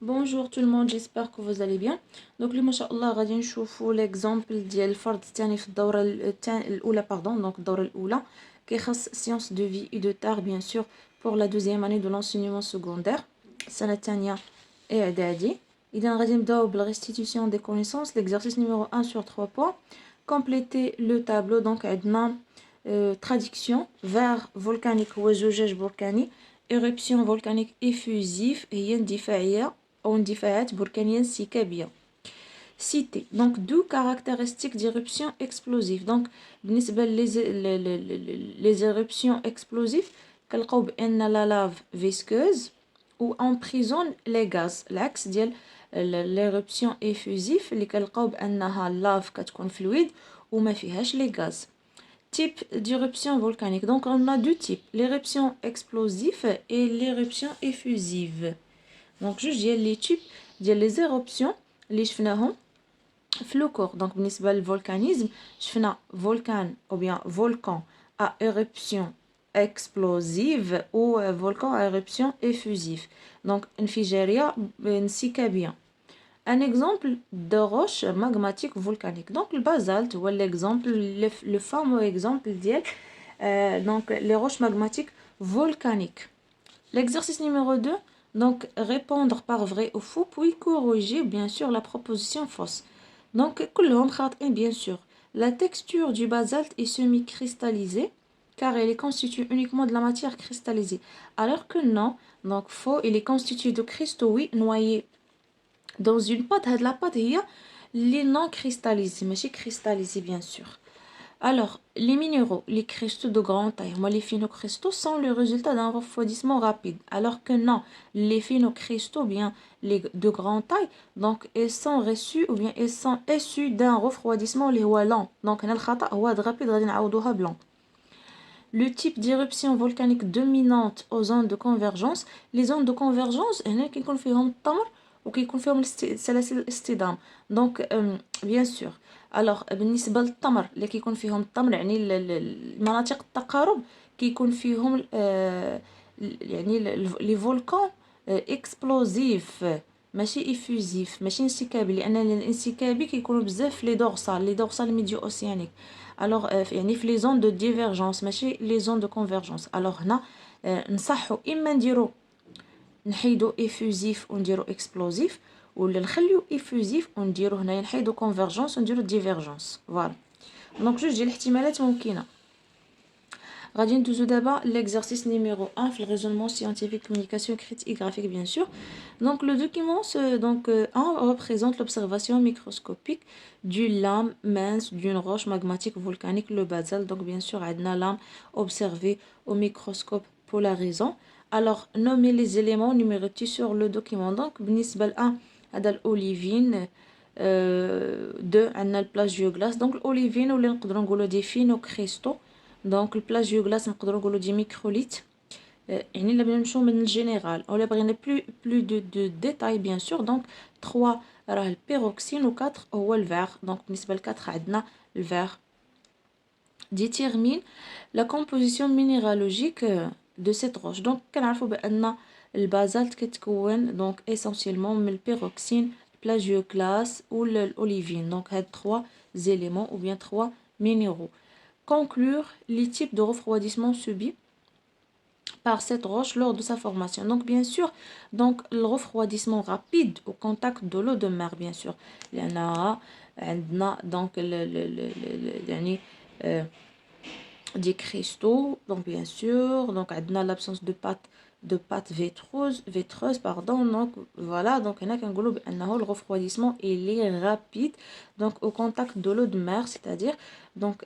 Bonjour tout le monde, j'espère que vous allez bien. Donc اليوم ان شاء الله غادي نشوفوا l'exemple ديال الفرض الثاني في الدورة الأولى donc الدورة الأولى كيخص sciences de vie et de terre bien sûr pour la deuxième année de l'enseignement secondaire السنة الثانية إعدادي. إذا غادي نبداو بالrestitution des connaissances l'exercice numéro 1 sur 3 points. Compléter le tableau donc عندنا traduction vers volcanique هو زجاج بركاني éruption volcanique effusif هي اندفاعية أو اندفاعات بركانية انسكابية. Citer donc deux caractéristiques d'éruption explosive. Donc بالنسبة les éruptions explosives كنلقاو بأن la lave visqueuse ou emprisonne les gaz. العكس ديال l'éruption effusive اللي كنلقاو بأنها lave كتكون fluide وما فيهاش les gaz. Type d'éruption volcanique. Donc on a deux types, l'éruption explosive et l'éruption effusive. Donc juste les types les éruptions اللي شفناهم في le cours. Donc بالنسبة للفولكانيزم شفنا volcan ou bien volcan à éruption explosive ou volcan à éruption effusive. Donc انفجارية انسكابية. Un exemple de roche magmatique volcanique. Donc le basalte ou l'exemple, le fameux exemple d'IEL, donc les roches magmatiques volcaniques. L'exercice numéro 2, donc répondre par vrai ou faux, puis corriger bien sûr la proposition fausse. Donc, bien sûr, la texture du basalte est semi-cristallisée car elle est constituée uniquement de la matière cristallisée. Alors que non, donc faux, il est constitué de cristaux, oui, noyés dans une pâte. La pâte هي les non cristallisés ماشي cristallisés bien sûr. Alors les minéraux, les cristaux de grande taille, les phénocristaux sont le résultat d'un refroidissement rapide, alors que non, les phénocristaux bien les de grande taille, donc ils sont reçus ou bien ils sont issus d'un refroidissement اللي هو lent. Donc هنا الخطأ هو rapide غادي نعوضوها blanc. Le type d'éruption volcanique dominante aux zones de convergence. Les zones de convergence هنا كيكون فيهم التمر وكيكون فيهم سلاسل الاصطدام. Donc bien sûr. Alors بالنسبة للتمر اللي كيكون فيهم التمر يعني المناطق التقارب كيكون فيهم يعني لي فولكان اكسبلوزيف ماشي افوزيف ماشي انسكابي لان الانسكابي كيكونوا بزاف لي دورسال ميديو اوسيانيك. الوغ يعني في لي زون دو ديفيرجونس ماشي لي زون دو كونفيرجونس. الوغ هنا نصحوا اما نديرو نحيدو افوزيف ونديرو اكسبلوزيف ولا نخليو افوزيف ونديرو هنايا نحيدو كونفيرجونس ونديرو ديفيرجونس. فوالا دونك جوج ديال الاحتمالات ممكنه. غادي ندوزو دابا l'exercice numéro 1 في الريزونمون scientifique communication écrite et graphique bien sûr. Donc le document donc 1 représente l'observation microscopique du lame mince d'une roche magmatique volcanique le basalte. Donc bien sûr عندنا lame observée au microscope polarisant. Alors nommer les éléments numérotés sur le document. Donc بالنسبه ل 1 هذا الاوليفين 2 عندنا البلاجيوغلاس. Donc الاوليفين ولا نقدروا نقولوا دي فينوكريستو. دونك البلاجيوغلاس نقدروا نقولوا دي ميكروليت. يعني الا بغينا نمشيو من الجينيرال اولا بغينا بلو دو ديتاي بيان سور. دونك 3 راه البيروكسين و 4 هو الفير. دونك بالنسبه ل 4 عندنا الفير. détermine la composition minéralogique de cette roche. donc كنعرفوا بان البازالت كتكون دونك essentiellement من البيروكسين البلاجيوغلاس و الاوليفين. دونك هاد 3 éléments ou bien 3 minéraux. Conclure les types de refroidissement subis par cette roche lors de sa formation. Donc bien sûr, donc le refroidissement rapide au contact de l'eau de mer bien sûr. Donc des cristaux donc bien sûr. donc l'absence de pâte vétreuse pardon. donc voilà donc هنا كنقولوا بانه le refroidissement il est rapide donc au contact de l'eau de mer. c'est-à-dire donc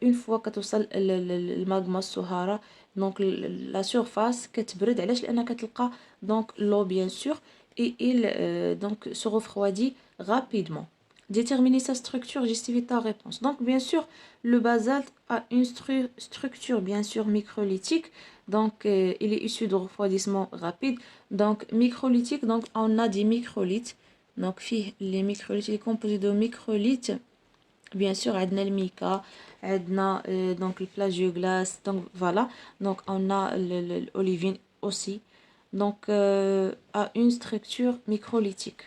une fois كتوصل الماغما الصهارة donc la surface كتبرد. علاش؟ لان كتلقى donc l'eau bien sûr et il donc se refroidit rapidement. Déterminer sa structure, justifie ta réponse. Donc bien sûr le basalte a une structure bien sûr microlithique. donc il est issu de refroidissement rapide. donc microlithique donc on a des microlithes. donc les microlithes composés de microlithes. bien sûr عندنا الميكا عندنا donc le plagioglas. donc voilà donc on a l'olivine aussi. donc a une structure microlithique.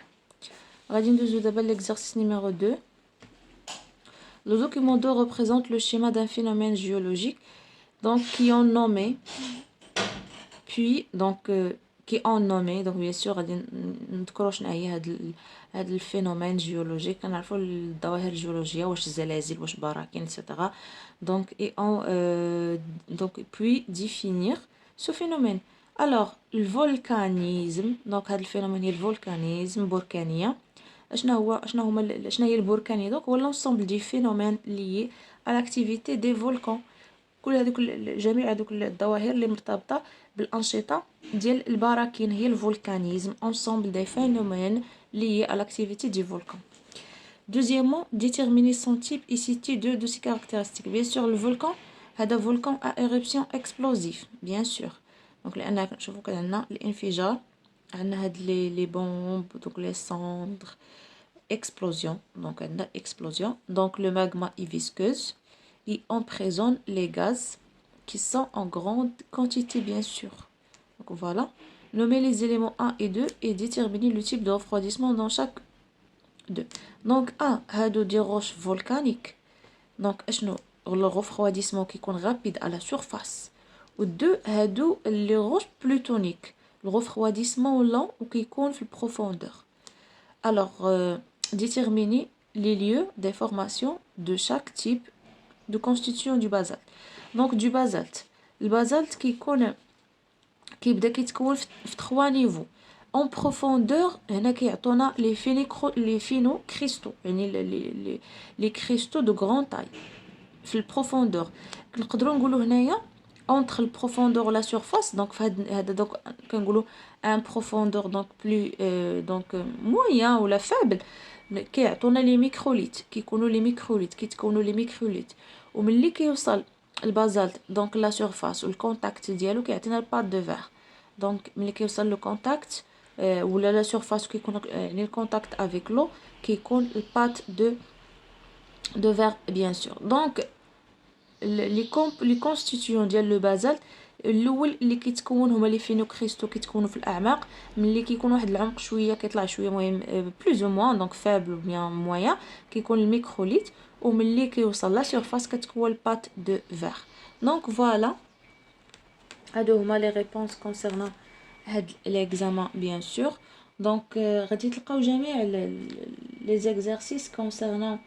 غادي ندوزو دابا l'exercice numéro 2. Le document 2 représente le schéma d'un phénomène géologique donc qui ont nommé puis donc qui ont nommé donc bien sûr غادي نذكروا شنو هي هاد الفينومين جيولوجيك كنعرفوا الظواهر الجيولوجيه واش زلازل واش براكين etc. donc et on donc puis définir ce phénomène. alors le volcanisme donc هاد الفينومين هي الفولكانيزم بركانيه. شنو هي البركانيه donc هو l'ensemble des phénomènes liés à l'activité des volcans. كل هذوك جميع هذوك الظواهر اللي مرتبطه بالانشطه ديال البراكين هي الفولكانيزم ensemble des phénomènes liés à l'activité du volcan. Deuxièmement, déterminer son type et citer deux de ses caractéristiques. Bien sûr, le volcan هذا volcan à éruption explosive bien sûr. donc لان كنشوفوا عندنا الانفجار عندنا هاد لي بومب donc les cendres explosion donc عندنا explosion donc le magma est visqueuse et emprisonne les gaz qui sont en grande quantité bien sûr. donc voilà, nommer les éléments 1 et 2 et déterminer le type de refroidissement dans chaque deux. donc 1 هادو دي roches volcaniques donc اشنو le refroidissement qui يكون rapide à la surface و 2 هادو les roches plutoniques le refroidissement lent و كيكون في profondeur. alors déterminer les lieux des formations de chaque type de constitution du basalte. donc du basalte البازالت كيبدا كيتكون في 3 نيفو. en profondeur هنا كيعطونا les finaux cristaux يعني les cristaux de grande taille في البروفوندور. نقدروا نقولوا هنايا entre le profondeur et la surface donc هذا دوك كنقولوا un profondeur donc plus donc moyen ولا faible كيعطونا لي ميكروليت كيكونوا لي ميكروليت كيتكونوا لي ميكروليت وملي كيوصل البازالت دونك لا سيرفاس والكونتاكت ديالو كيعطينا البات دو فير. دونك ملي كيوصل لو كونتاكت ولا لا سيرفاس كيكون يعني الكونتاكت افيك لو كيكون البات دو فير بيان سور. دونك لي كونستيتيون ديال لو بازالت الاول اللي كيتكون هما لي فينو كريستو كيتكونوا في الاعماق ملي كيكون واحد العمق شويه كيطلع شويه مهم بلوز او موان دونك فابل ou bien مويان كيكون الميكروليت وملي كيوصل لا سيرفاس كتكون البات دو فير. دونك فوالا هادو هما لي ريبونس كونسيرنون هاد ليكزامان بيان سور. دونك غادي تلقاو جميع لي زيكزارسيس كونسيرنون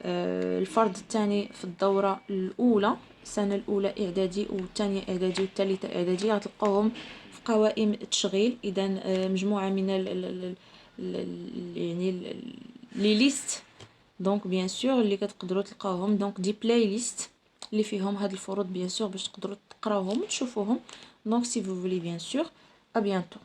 الفرد الثاني في الدورة الأولى السنة الأولى إعدادي والثانية إعدادي والثالثة إعدادي غتلقاوهم في قوائم التشغيل. إذا مجموعة من يعني لي ليست دونك بيان سور اللي كتقدروا تلقاوهم دونك دي بلاي ليست اللي فيهم هاد الفروض بيان سور باش تقدروا تقراوهم وتشوفوهم. دونك سي فو فولي بيان سور ا بيانتو.